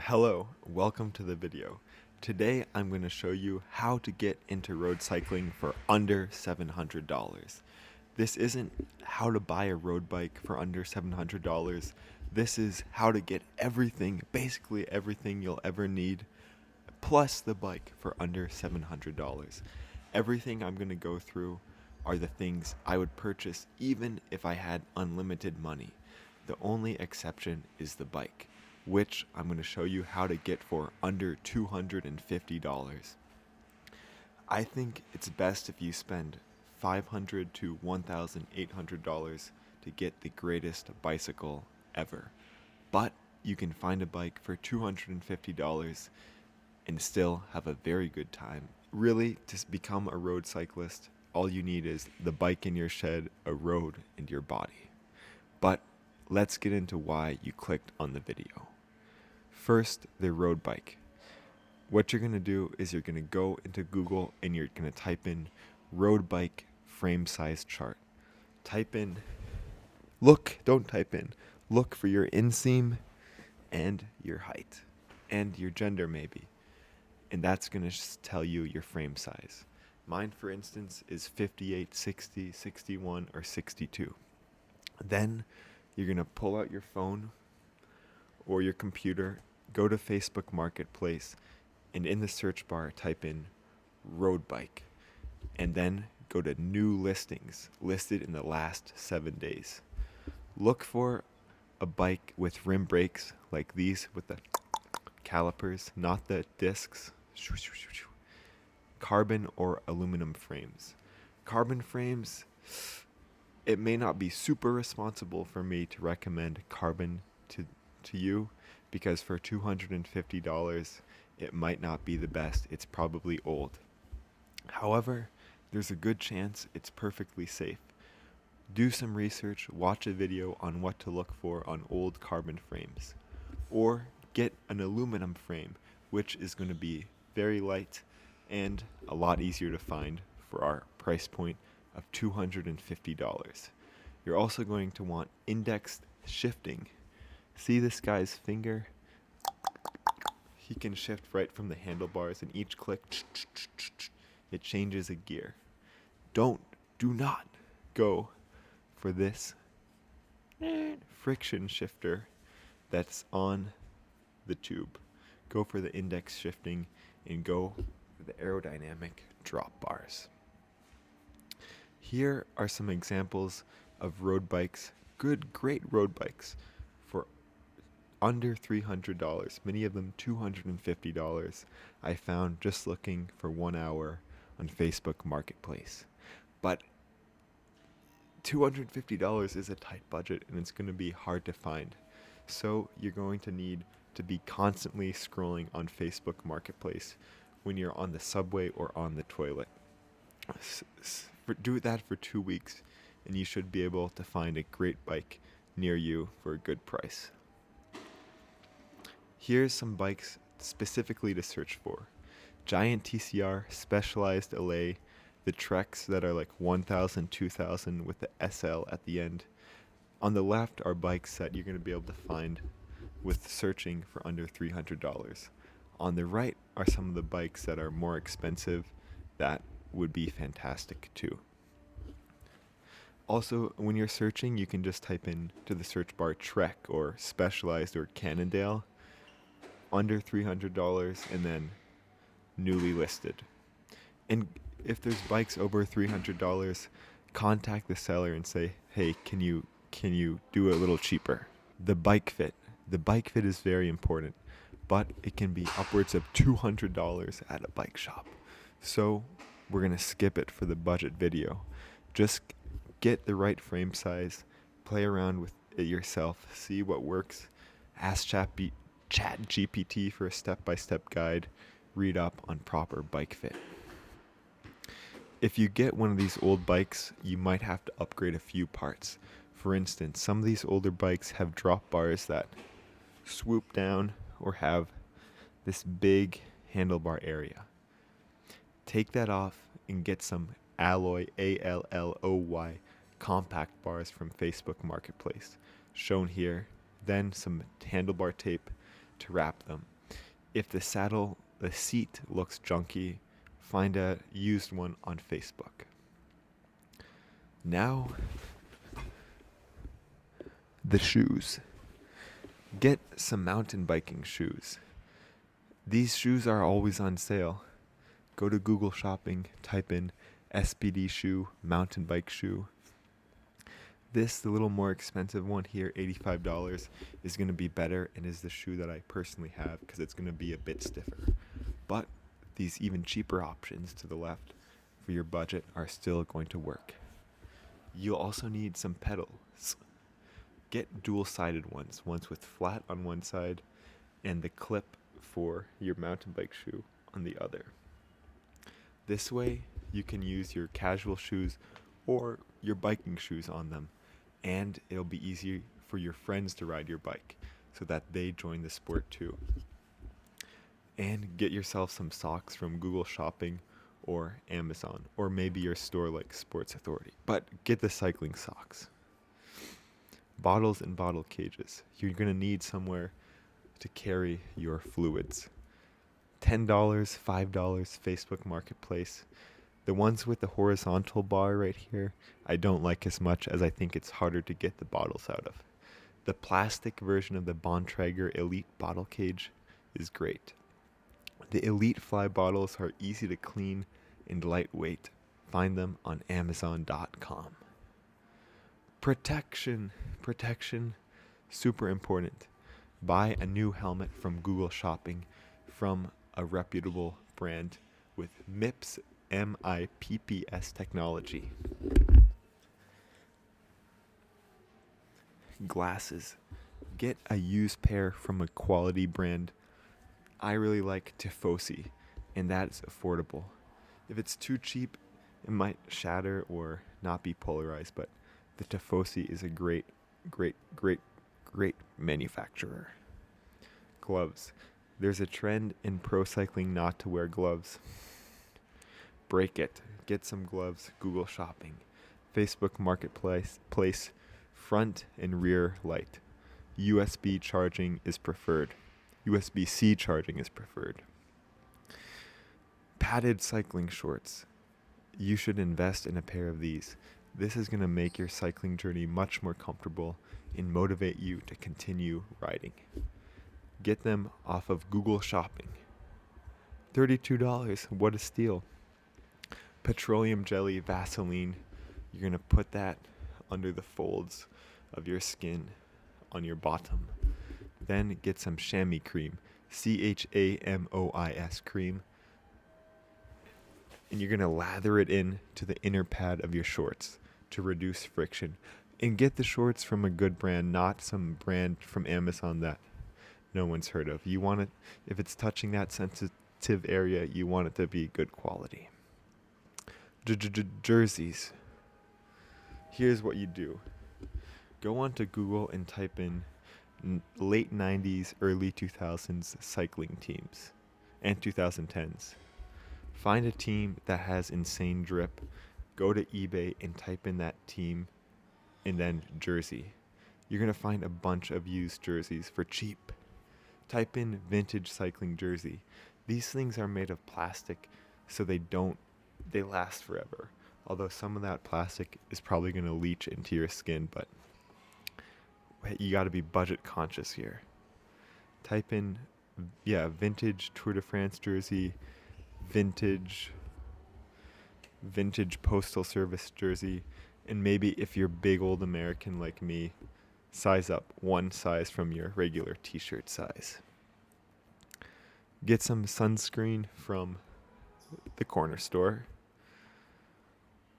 Hello, welcome to the video. Today I'm going to show you how to get into road cycling for under $700. This isn't how to buy a road bike for under $700. This is how to get everything, basically everything you'll ever need, plus the bike for under $700. Everything I'm going to go through are the things I would purchase even if I had unlimited money. The only exception is the bike, which I'm going to show you how to get for under $250. I think it's best if you spend $500 to $1,800 to get the greatest bicycle ever. But you can find a bike for $250 and still have a very good time. Really, to become a road cyclist, all you need is the bike in your shed, a road, and your body. But let's get into why you clicked on the video. First, the road bike. What you're going to do is you're going to go into Google and you're going to type in road bike frame size chart. Don't type in, look for your inseam and your height and your gender maybe. And that's going to tell you your frame size. Mine, for instance, is 58, 60, 61, or 62. Then you're going to pull out your phone or your computer, go to Facebook Marketplace, and in the search bar type in road bike, and then go to new listings listed in the last 7 days. Look for a bike with rim brakes like these with the calipers, not the discs. Carbon or aluminum frames. Carbon frames, it may not be super responsible for me to recommend carbon to you, because for $250 it might not be the best. It's probably old. However, there's a good chance it's perfectly safe. Do some research, watch a video on what to look for on old carbon frames, or get an aluminum frame, which is going to be very light and a lot easier to find for our price point of $250. You're also going to want indexed shifting. See this guy's finger? He can shift right from the handlebars, and each click, it changes a gear. Do not go for this friction shifter that's on the tube. Go for the index shifting and go for the aerodynamic drop bars. Here are some examples of road bikes, great road bikes for under $300, many of them $250. I found just looking for 1 hour on Facebook Marketplace. But $250 is a tight budget and it's going to be hard to find. So you're going to need to be constantly scrolling on Facebook Marketplace when you're on the subway or on the toilet. Do that for 2 weeks and you should be able to find a great bike near you for a good price. Here's some bikes specifically to search for. Giant TCR, Specialized LA, the Treks that are like 1,000, 2,000 with the SL at the end. On the left are bikes that you're going to be able to find with searching for under $300. On the right are some of the bikes that are more expensive that would be fantastic too. Also, when you're searching, you can just type in to the search bar Trek or Specialized or Cannondale, under $300, and then newly listed. And if there's bikes over $300, contact the seller and say, hey, can you do a little cheaper? The bike fit is very important, but it can be upwards of $200 at a bike shop. So we're going to skip it for the budget video. Just get the right frame size, play around with it yourself, see what works, ask ChatGPT for a step-by-step guide, read up on proper bike fit. If you get one of these old bikes, you might have to upgrade a few parts. For instance, some of these older bikes have drop bars that swoop down or have this big handlebar area. Take that off and get some alloy, ALLOY, compact bars from Facebook Marketplace, shown here, then some handlebar tape to wrap them. If the seat looks junky, find a used one on Facebook. Now, the shoes. Get some mountain biking shoes. These shoes are always on sale. Go to Google Shopping, type in SPD shoe, mountain bike shoe. This, the little more expensive one here, $85, is going to be better and is the shoe that I personally have because it's going to be a bit stiffer. But these even cheaper options to the left for your budget are still going to work. You'll also need some pedals. Get dual-sided ones with flat on one side and the clip for your mountain bike shoe on the other. This way, you can use your casual shoes or your biking shoes on them, and it'll be easy for your friends to ride your bike so that they join the sport too. And get yourself some socks from Google Shopping or Amazon, or maybe your store like Sports Authority. But get the cycling socks. Bottles and bottle cages. You're going to need somewhere to carry your fluids. $10, $5 Facebook Marketplace. The ones with the horizontal bar right here, I don't like as much as I think it's harder to get the bottles out of. The plastic version of the Bontrager Elite bottle cage is great. The Elite Fly bottles are easy to clean and lightweight. Find them on Amazon.com. Protection, super important. Buy a new helmet from Google Shopping from a reputable brand with MIPS, MIPPS technology. Glasses. Get a used pair from a quality brand. I really like Tifosi, and that is affordable. If it's too cheap, it might shatter or not be polarized, but the Tifosi is a great manufacturer. Gloves. There's a trend in pro cycling not to wear gloves. Break it. Get some gloves. Google Shopping. Facebook Marketplace. Front and rear light. USB charging is preferred. USB-C charging is preferred. Padded cycling shorts. You should invest in a pair of these. This is going to make your cycling journey much more comfortable and motivate you to continue riding. Get them off of Google Shopping. $32, what a steal. Petroleum jelly Vaseline. You're going to put that under the folds of your skin on your bottom. Then get some chamois cream, CHAMOIS cream. And you're going to lather it in to the inner pad of your shorts to reduce friction. And get the shorts from a good brand, not some brand from Amazon that no one's heard of. You want it, if it's touching that sensitive area, you want it to be good quality. Jerseys. Here's what you do. Go onto Google and type in late 90s, early 2000s cycling teams and 2010s. Find a team that has insane drip. Go to eBay and type in that team and then jersey. You're going to find a bunch of used jerseys for cheap. Type in vintage cycling jersey. These things are made of plastic, so they last forever. Although some of that plastic is probably going to leach into your skin, but you got to be budget conscious here. Type in, vintage Tour de France jersey, vintage Postal Service jersey, and maybe if you're big old American like me, size up one size from your regular t-shirt size. Get some sunscreen from the corner store.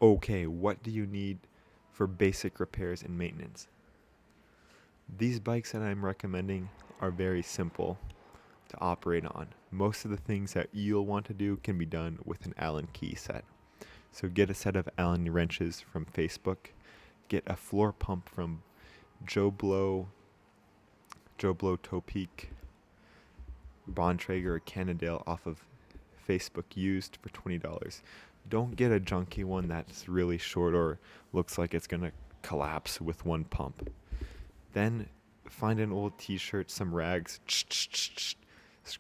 Okay, what do you need for basic repairs and maintenance? These bikes that I'm recommending are very simple to operate on. Most of the things that you'll want to do can be done with an Allen key set. So get a set of Allen wrenches from Facebook. Get a floor pump from Joe Blow, Topeak, Bontrager, or Cannondale off of Facebook used for $20. Don't get a junky one that's really short or looks like it's going to collapse with one pump. Then find an old t-shirt, some rags,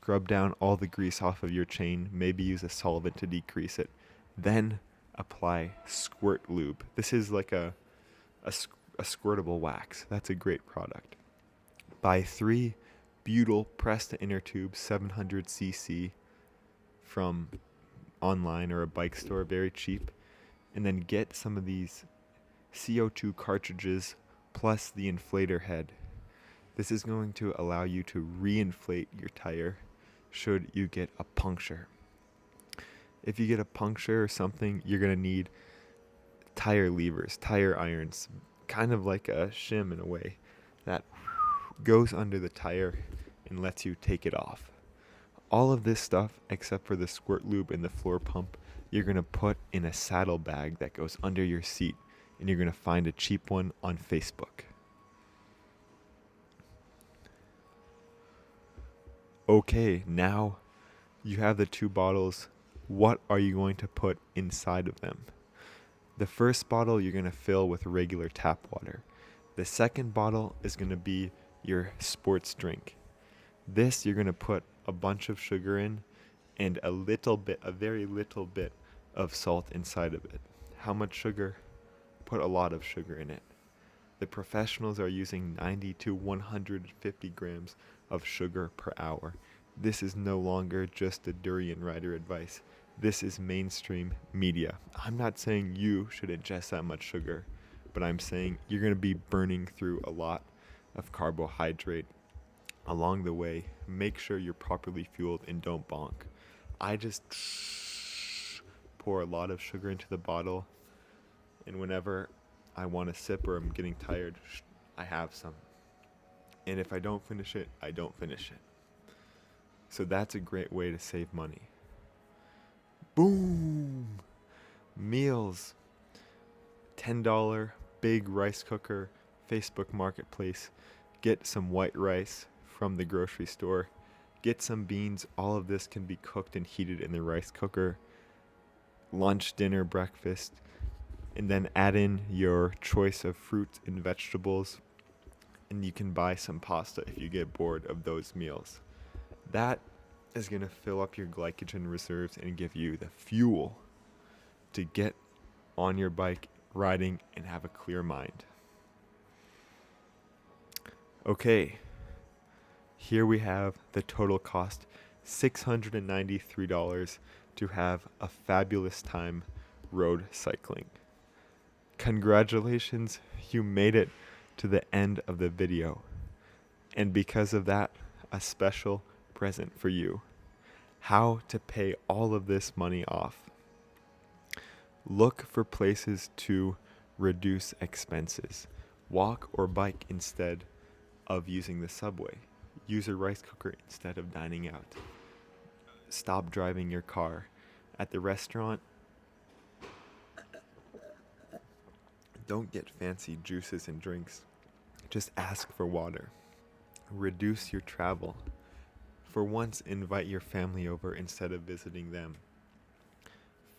scrub down all the grease off of your chain, maybe use a solvent to decrease it. Then apply squirt lube. This is like a squirtable wax. That's a great product. Buy 3 butyl press to inner tubes, 700cc from online or a bike store, very cheap. And then get some of these CO2 cartridges plus the inflator head. This is going to allow you to reinflate your tire should you get a puncture. If you get a puncture or something, you're going to need tire levers, tire irons, kind of like a shim in a way, that goes under the tire and lets you take it off. All of this stuff, except for the squirt lube and the floor pump, you're going to put in a saddle bag that goes under your seat, and you're going to find a cheap one on Facebook. Okay, now you have the 2 bottles. What are you going to put inside of them? The first bottle you're going to fill with regular tap water. The second bottle is going to be your sports drink. This you're going to put a bunch of sugar in and a very little bit of salt inside of it. How much sugar? Put a lot of sugar in it. The professionals are using 90 to 150 grams of sugar per hour. This is no longer just a durian rider advice. This is mainstream media. I'm not saying you should ingest that much sugar, but I'm saying you're going to be burning through a lot of carbohydrate along the way. Make sure you're properly fueled and don't bonk. I just pour a lot of sugar into the bottle, and whenever I want a sip or I'm getting tired, I have some. And if I don't finish it, I don't finish it. So that's a great way to save money. Boom! Meals. $10 big rice cooker, Facebook Marketplace. Get some white rice from the grocery store. Get some beans. All of this can be cooked and heated in the rice cooker. Lunch, dinner, breakfast. And then add in your choice of fruits and vegetables. And you can buy some pasta if you get bored of those meals. That is going to fill up your glycogen reserves and give you the fuel to get on your bike, riding, and have a clear mind. Okay, here we have the total cost, $693 to have a fabulous time road cycling. Congratulations, you made it to the end of the video. And because of that, a special present for you. How to pay all of this money off. Look for places to reduce expenses. Walk or bike instead of using the subway. Use a rice cooker instead of dining out. Stop driving your car. At the restaurant, don't get fancy juices and drinks. Just ask for water. Reduce your travel. For once, invite your family over instead of visiting them.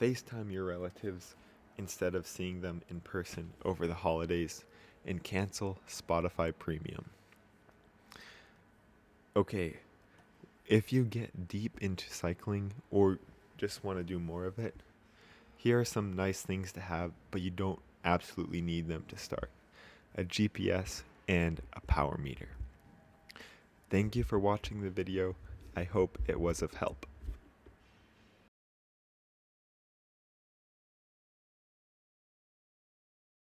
FaceTime your relatives instead of seeing them in person over the holidays, and cancel Spotify Premium. Okay, if you get deep into cycling or just want to do more of it, here are some nice things to have, but you don't absolutely need them to start. A GPS and a power meter. Thank you for watching the video. I hope it was of help.